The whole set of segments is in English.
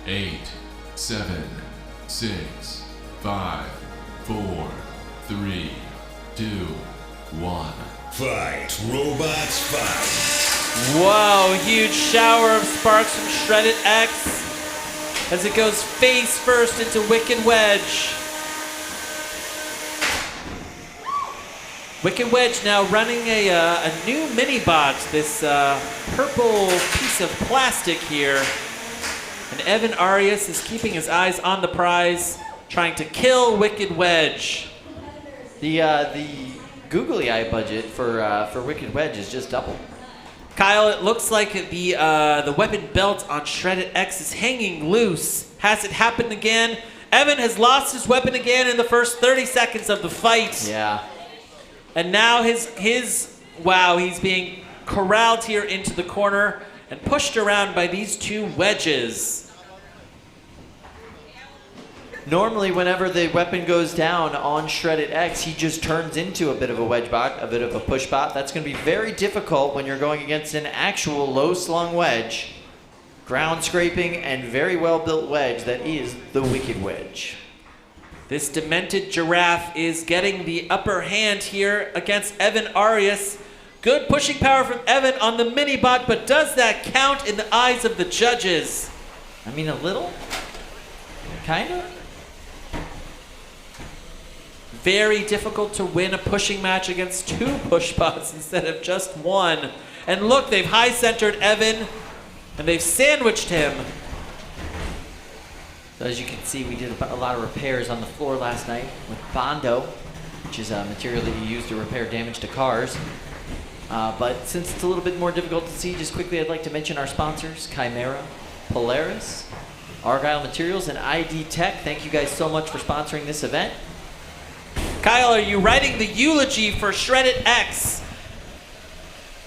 8, 7, 6, 5, 4, 3, 2, 1. Fight, robots, fight. Wow, huge shower of sparks from Shreddit X as it goes face first into Wicked Wedge. Wicked Wedge now running a new mini-bot, this purple piece of plastic here. And Evan Arias is keeping his eyes on the prize, trying to kill Wicked Wedge. The googly eye budget for Wicked Wedge is just double. Kyle, it looks like the weapon belt on Shreddit X is hanging loose. Has it happened again? Evan has lost his weapon again in the first 30 seconds of the fight. Yeah. And now he's being corralled here into the corner and pushed around by these two wedges. Normally, whenever the weapon goes down on Shreddit X, he just turns into a bit of a wedge bot, a bit of a push bot. That's going to be very difficult when you're going against an actual low-slung wedge, ground scraping, and very well-built wedge that is the Wicked Wedge. This demented giraffe is getting the upper hand here against Evan Arias. Good pushing power from Evan on the mini-bot, but does that count in the eyes of the judges? I mean, a little? Kinda? Very difficult to win a pushing match against two push bots instead of just one. And look, they've high-centered Evan, and they've sandwiched him. So as you can see, we did a lot of repairs on the floor last night with Bondo, which is a material that you use to repair damage to cars. But since it's a little bit more difficult to see, just quickly I'd like to mention our sponsors, Chimera, Polaris, Argyle Materials, and ID Tech. Thank you guys so much for sponsoring this event. Kyle, are you writing the eulogy for Shreddit X?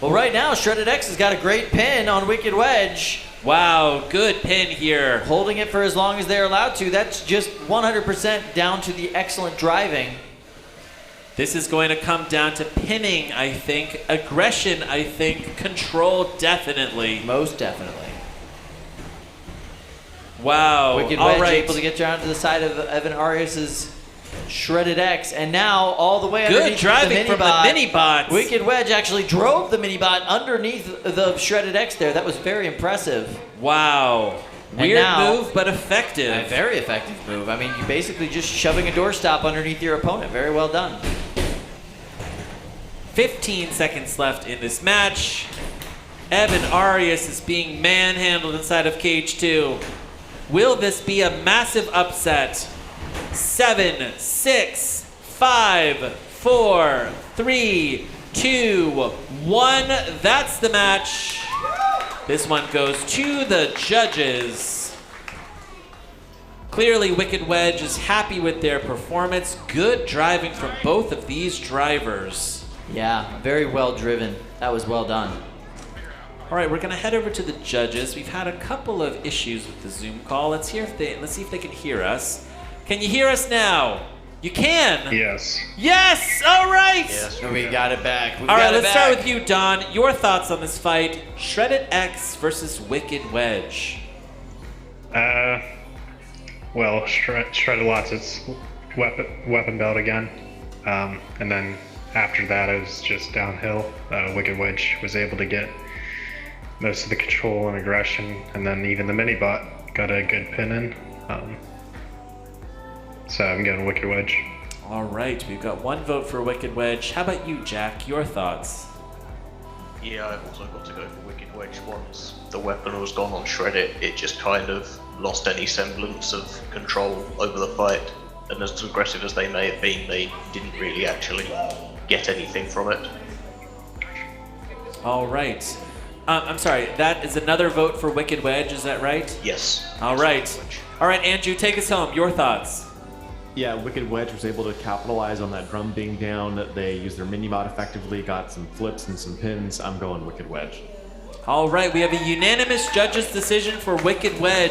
Well, right now, Shreddit X has got a great pin on Wicked Wedge. Wow, good pin here. Holding it for as long as they're allowed to. That's just 100% down to the excellent driving. This is going to come down to pinning, I think. Aggression, I think. Control, definitely. Most definitely. Wow. Wicked Wedge able to get down to the side of Evan Arias's Shreddit X, and now all the way underneath good driving from the mini-bot. Wicked Wedge actually drove the mini-bot underneath the Shreddit X there. That was very impressive. Wow. Weird move, but effective. A very effective move. I mean, you're basically just shoving a doorstop underneath your opponent. Very well done. 15 seconds left in this match. Evan Arias is being manhandled inside of cage 2. Will this be a massive upset? 7, 6, 5, 4, 3, 2, 1. That's the match. This one goes to the judges. Clearly, Wicked Wedge is happy with their performance. Good driving from both of these drivers. Yeah, very well driven. That was well done. All right, we're gonna head over to the judges. We've had a couple of issues with the Zoom call. Let's see if they can hear us. Can you hear us now? You can. Yes. Yes. All right. Yes, we got it back. All right, let's start with you, Don. Your thoughts on this fight: Shreddit X versus Wicked Wedge. Well, Shreddit lost its weapon belt again, and then after that it was just downhill. Wicked Wedge was able to get most of the control and aggression, and then even the mini-bot got a good pin in. So I'm going Wicked Wedge. All right, we've got one vote for Wicked Wedge. How about you, Jack? Your thoughts? Yeah, I've also got to go for Wicked Wedge. Once the weapon was gone on Shreddit, it just kind of lost any semblance of control over the fight. And as aggressive as they may have been, they didn't really actually get anything from it. All right. I'm sorry, that is another vote for Wicked Wedge, is that right? Yes. All right. All right, Andrew, take us home. Your thoughts? Yeah, Wicked Wedge was able to capitalize on that drum being down. They used their mini-bot effectively, got some flips and some pins. I'm going Wicked Wedge. All right, we have a unanimous judges' decision for Wicked Wedge.